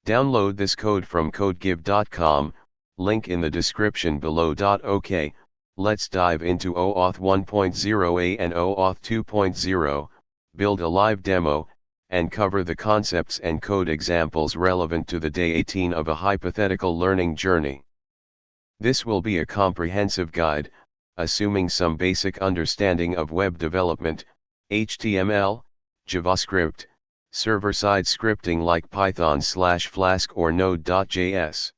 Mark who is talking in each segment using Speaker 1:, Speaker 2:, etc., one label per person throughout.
Speaker 1: Download this code from codegive.com, link in the description below. OK, let's dive into OAuth 1.0a and OAuth 2.0, build a live demo, and cover the concepts and code examples relevant to the day 18 of a hypothetical learning journey. This will be a comprehensive guide, assuming some basic understanding of web development, HTML, JavaScript, server-side scripting like Python/Flask or node.js.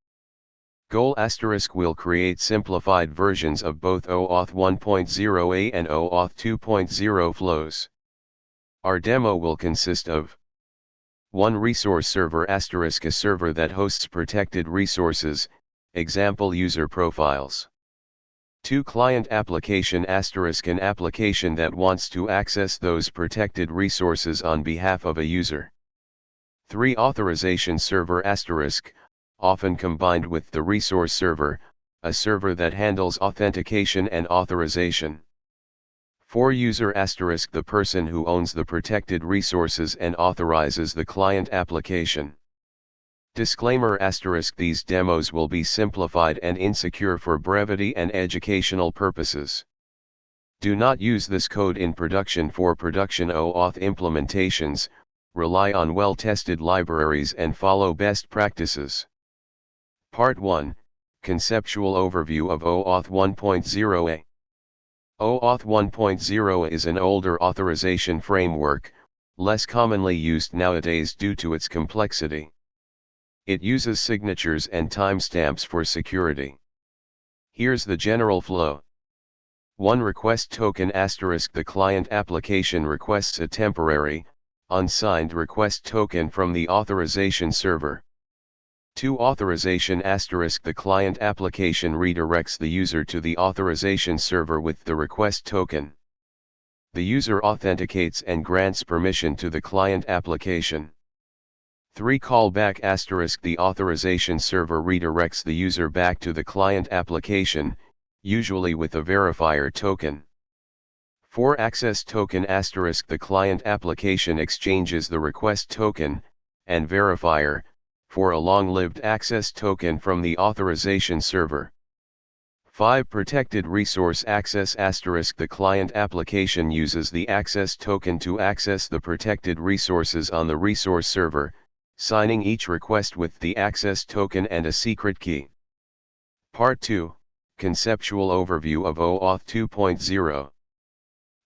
Speaker 1: Goal * will create simplified versions of both OAuth 1.0a and OAuth 2.0 flows. Our demo will consist of 1 resource server *, a server that hosts protected resources, example user profiles. 2 client application *, an application that wants to access those protected resources on behalf of a user. 3 authorization server *, often combined with the resource server, a server that handles authentication and authorization. 4 user *, the person who owns the protected resources and authorizes the client application. Disclaimer * these demos will be simplified and insecure for brevity and educational purposes. Do not use this code in production for production OAuth implementations, rely on well-tested libraries and follow best practices. Part 1, Conceptual Overview of OAuth 1.0a. OAuth 1.0 is an older authorization framework, less commonly used nowadays due to its complexity. It uses signatures and timestamps for security. Here's the general flow. 1 request token *, the client application requests a temporary, unsigned request token from the authorization server. 2 authorization *, the client application redirects the user to the authorization server with the request token. The user authenticates and grants permission to the client application. 3 callback *, the authorization server redirects the user back to the client application, usually with a verifier token. 4 access token *, the client application exchanges the request token, and verifier, for a long-lived access token from the authorization server. 5 protected resource access *, the client application uses the access token to access the protected resources on the resource server, signing each request with the access token and a secret key. Part 2, Conceptual Overview of OAuth 2.0.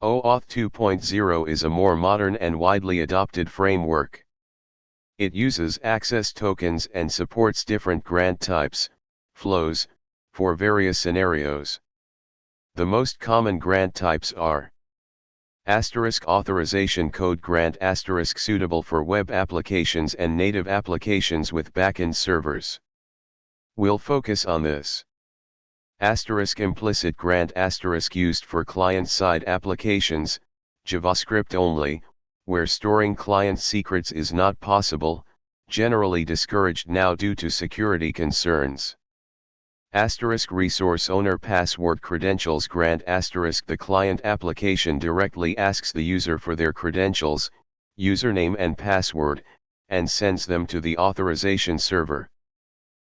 Speaker 1: OAuth 2.0 is a more modern and widely adopted framework. It uses access tokens and supports different grant types, flows, for various scenarios. The most common grant types are authorization code grant * suitable for web applications and native applications with backend servers. We'll focus on this. Implicit grant * used for client-side applications, JavaScript only, where storing client secrets is not possible, generally discouraged now due to security concerns. Resource owner password credentials grant * the client application directly asks the user for their credentials, username and password, and sends them to the authorization server.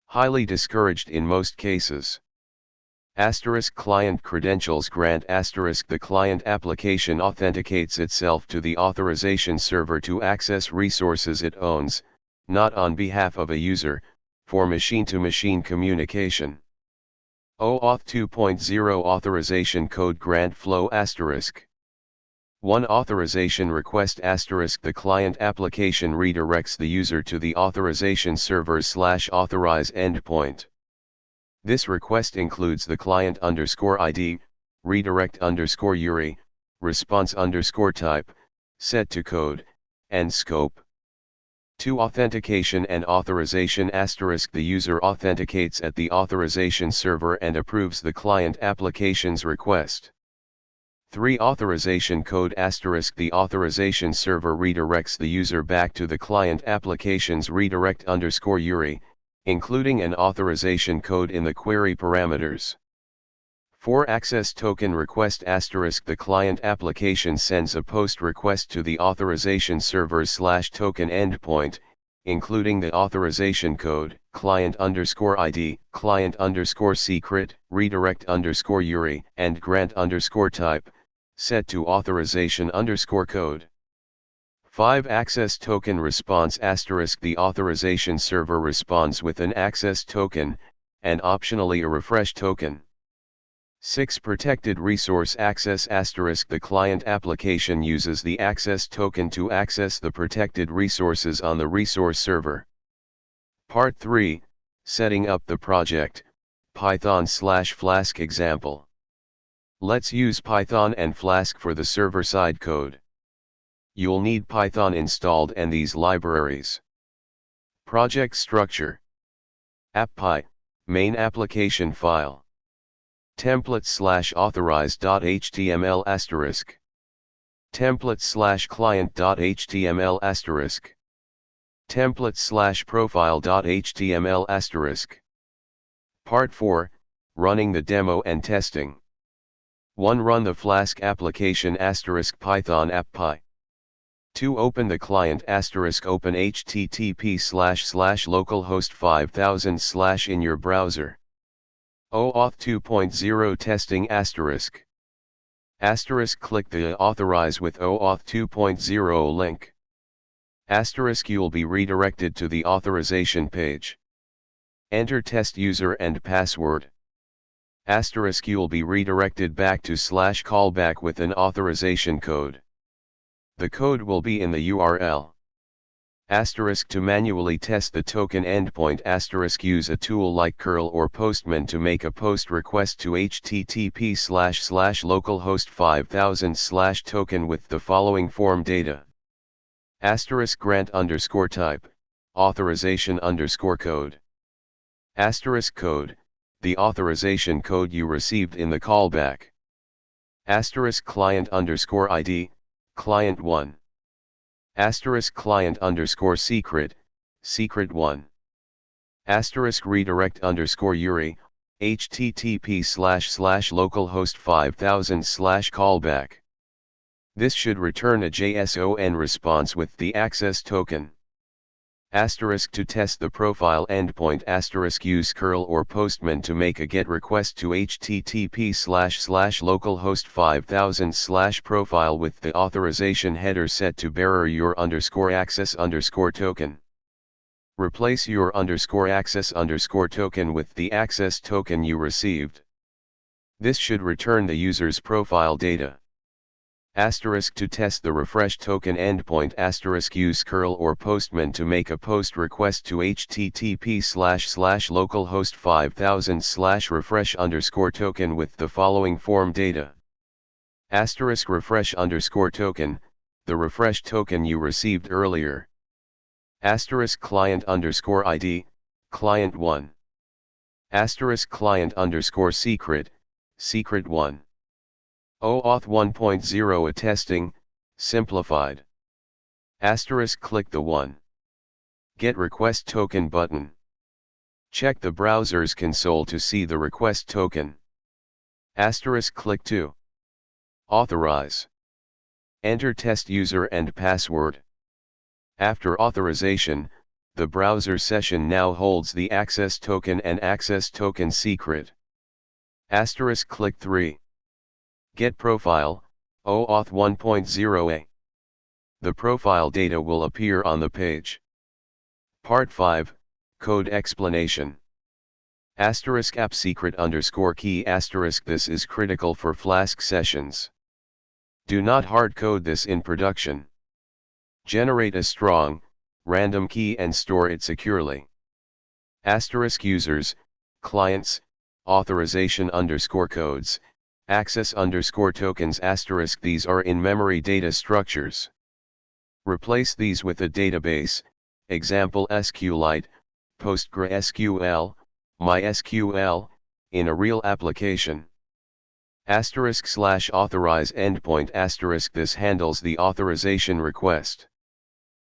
Speaker 1: Highly discouraged in most cases. Client credentials grant * the client application authenticates itself to the authorization server to access resources it owns, not on behalf of a user, for machine-to-machine communication. OAuth 2.0 authorization code grant flow * 1 authorization request * the client application redirects the user to the authorization server/authorize endpoint. This request includes the client _ID, redirect _URI, response _type, set to code, and scope. 2 authentication and authorization * the user authenticates at the authorization server and approves the client application's request. 3 authorization code * the authorization server redirects the user back to the client application's redirect _URI, including an authorization code in the query parameters. 4 access token request * the client application sends a post request to the authorization server/token endpoint, including the authorization code, client underscore ID, client underscore secret, redirect underscore URI, and grant underscore type, set to authorization underscore code. 5. Access token response asterisk. The authorization server responds with an access token, and optionally a refresh token. 6. Protected resource access asterisk. The client application uses the access token to access the protected resources on the resource server. Part 3, Setting up the project, Python/Flask example. Let's use Python and Flask for the server-side code. You'll need Python installed and these libraries. Project structure. AppPy, main application file. Template/authorize.html asterisk. Template/client.html asterisk. Template/profile.html asterisk. Part 4, Running the demo and testing. 1. Run the Flask application asterisk Python AppPy. 2. Open the client asterisk open http://localhost 5000/ in your browser. OAuth 2.0 testing asterisk. Asterisk click the authorize with OAuth 2.0 link. Asterisk you'll be redirected to the authorization page. Enter test user and password. Asterisk you'll be redirected back to /callback with an authorization code. The code will be in the URL. Asterisk to manually test the token endpoint asterisk use a tool like curl or postman to make a post request to http://localhost 5000/ token with the following form data. Asterisk grant underscore type, authorization underscore code. Asterisk code, the authorization code you received in the callback. Asterisk client underscore ID, client 1. Asterisk client underscore secret, secret 1. Asterisk redirect underscore URI, http://localhost 5000/ callback. This should return a JSON response with the access token. Asterisk to test the profile endpoint asterisk use curl or postman to make a GET request to http://localhost 5000/ profile with the authorization header set to bearer your underscore access underscore token. Replace your underscore access underscore token with the access token you received. This should return the user's profile data. Asterisk to test the refresh token endpoint asterisk use curl or postman to make a post request to http://localhost 5000/ refresh underscore token with the following form data. Asterisk refresh underscore token, the refresh token you received earlier. Asterisk client underscore ID, client 1. Asterisk client underscore secret, secret 1. OAuth 1.0 attesting, simplified. Asterisk click the 1. Get request token button. Check the browser's console to see the request token. Asterisk click 2. Authorize. Enter test user and password. After authorization, the browser session now holds the access token and access token secret. Asterisk click 3. Get profile, OAuth 1.0a. The profile data will appear on the page. Part 5, Code explanation. Asterisk app secret underscore key asterisk this is critical for Flask sessions. Do not hard code this in production. Generate a strong, random key and store it securely. Asterisk users, clients, authorization underscore codes, access underscore tokens asterisk these are in-memory data structures. Replace these with a database, example SQLite, PostgreSQL, MySQL, in a real application. */authorize endpoint * this handles the authorization request.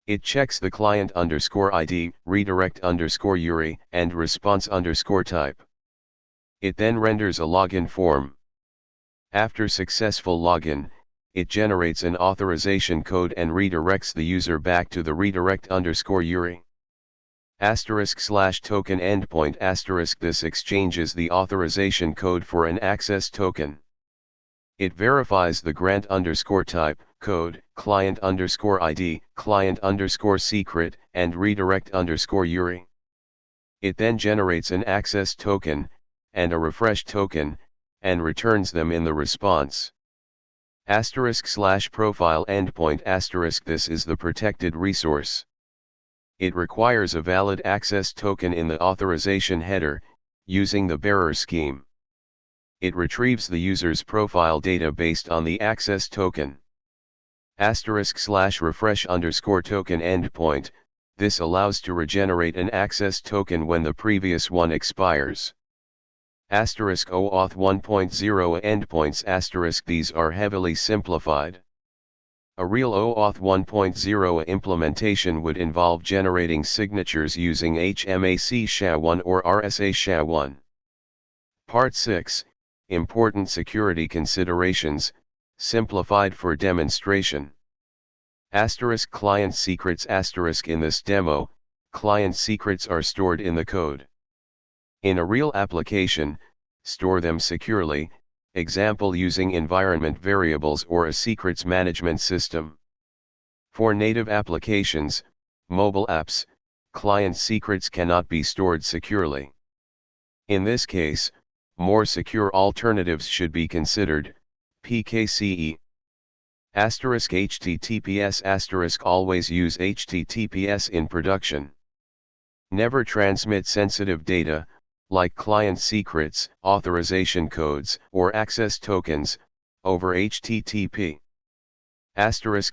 Speaker 1: It checks the client underscore ID, redirect underscore URI, and response underscore type. It then renders a login form. After successful login, it generates an authorization code and redirects the user back to the redirect underscore URI. */token endpoint *. This exchanges the authorization code for an access token. It verifies the grant underscore type, code, client underscore ID, client underscore secret, and redirect underscore URI. It then generates an access token, and a refresh token, and returns them in the response. */profile endpoint *. This is the protected resource. It requires a valid access token in the authorization header, using the bearer scheme. It retrieves the user's profile data based on the access token. */refresh underscore token endpoint. This allows to regenerate an access token when the previous one expires. */oauth 1.0 endpoints *. These are heavily simplified. A real oauth 1.0 implementation would involve generating signatures using HMAC SHA-1 or RSA SHA-1. Part 6, Important Security Considerations, simplified for demonstration. *client secrets *. In this demo, client secrets are stored in the code. In a real application, store them securely, example using environment variables or a secrets management system. For native applications, mobile apps, client secrets cannot be stored securely. In this case, more secure alternatives should be considered. PKCE. *HTTPS*. Always use HTTPS in production. Never transmit sensitive data, like client secrets, authorization codes, or access tokens, over HTTP.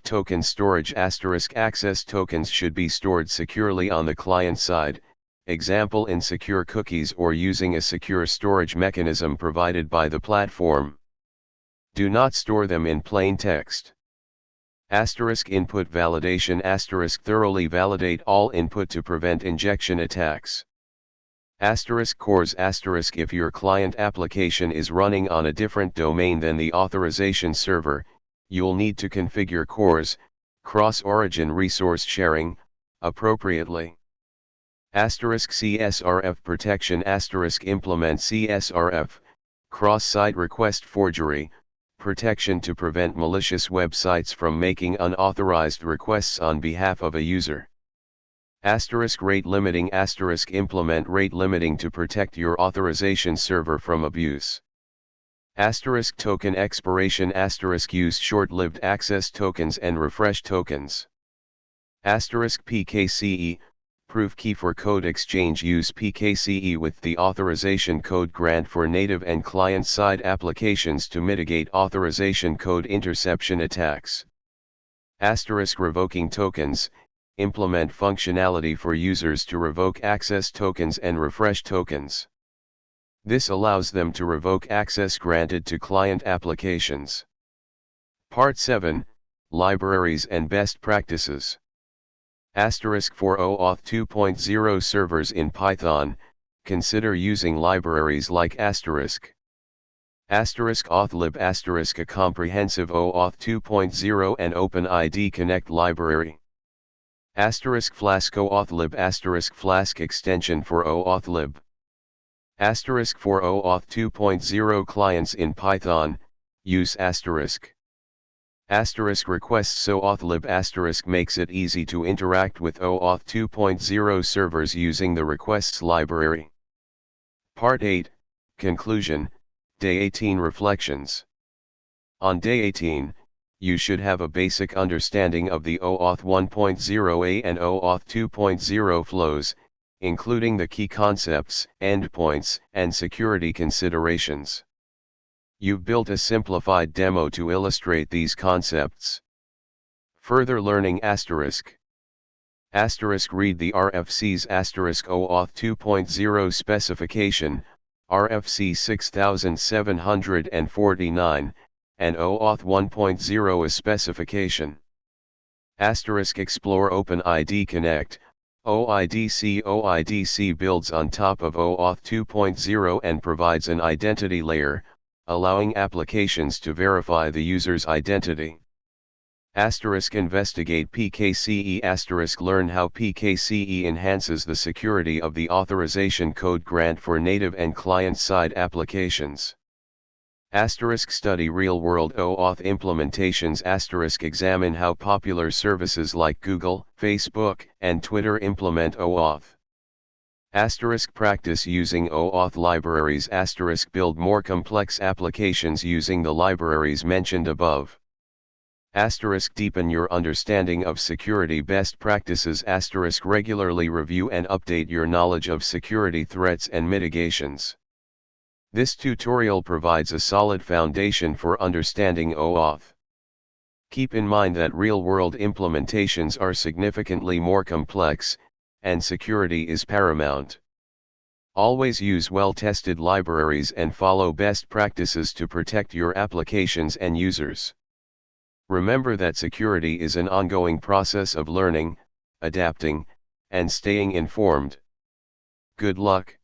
Speaker 1: *token storage *. Access tokens should be stored securely on the client side, example in secure cookies or using a secure storage mechanism provided by the platform. Do not store them in plain text. *input validation *. Thoroughly validate all input to prevent injection attacks. *CORS *. If your client application is running on a different domain than the authorization server, you'll need to configure CORS, cross-origin resource sharing, appropriately. *CSRF protection *. Implement CSRF, cross-site request forgery, protection to prevent malicious websites from making unauthorized requests on behalf of a user. *rate limiting *. Implement rate limiting to protect your authorization server from abuse. *token expiration *. Use short-lived access tokens and refresh tokens. *PKCE, proof key for code exchange. Use PKCE with the authorization code grant for native and client-side applications to mitigate authorization code interception attacks. Revoking tokens, implement functionality for users to revoke access tokens and refresh tokens. This allows them to revoke access granted to client applications. Part 7, Libraries and Best Practices. For oauth 2.0 servers in Python, consider using libraries like *auth_lib*, a comprehensive oauth 2.0 and OpenID Connect library. *flask oauth_lib*, flask extension for oauth_lib. For oauth 2.0 clients in Python, use *. Requests oauth_lib*, makes it easy to interact with oauth 2.0 servers using the requests library. Part 8, Conclusion, Day 18 Reflections. On Day 18, you should have a basic understanding of the oauth 1.0a and oauth 2.0 flows, including the key concepts, endpoints, and security considerations. You've built a simplified demo to illustrate these concepts. Further learning ***. Read the RFC's *oauth 2.0 specification, RFC 6749, and oauth 1.0 specification. Explore OpenID Connect. OIDC builds on top of oauth 2.0 and provides an identity layer, allowing applications to verify the user's identity. Investigate PKCE. Learn how PKCE enhances the security of the authorization code grant for native and client-side applications. Study real-world OAuth implementations. Examine how popular services like Google, Facebook, and Twitter implement OAuth. Practice using OAuth libraries. Build more complex applications using the libraries mentioned above. Deepen your understanding of security best practices. Regularly review and update your knowledge of security threats and mitigations. This tutorial provides a solid foundation for understanding OAuth. Keep in mind that real-world implementations are significantly more complex, and security is paramount. Always use well-tested libraries and follow best practices to protect your applications and users. Remember that security is an ongoing process of learning, adapting, and staying informed. Good luck.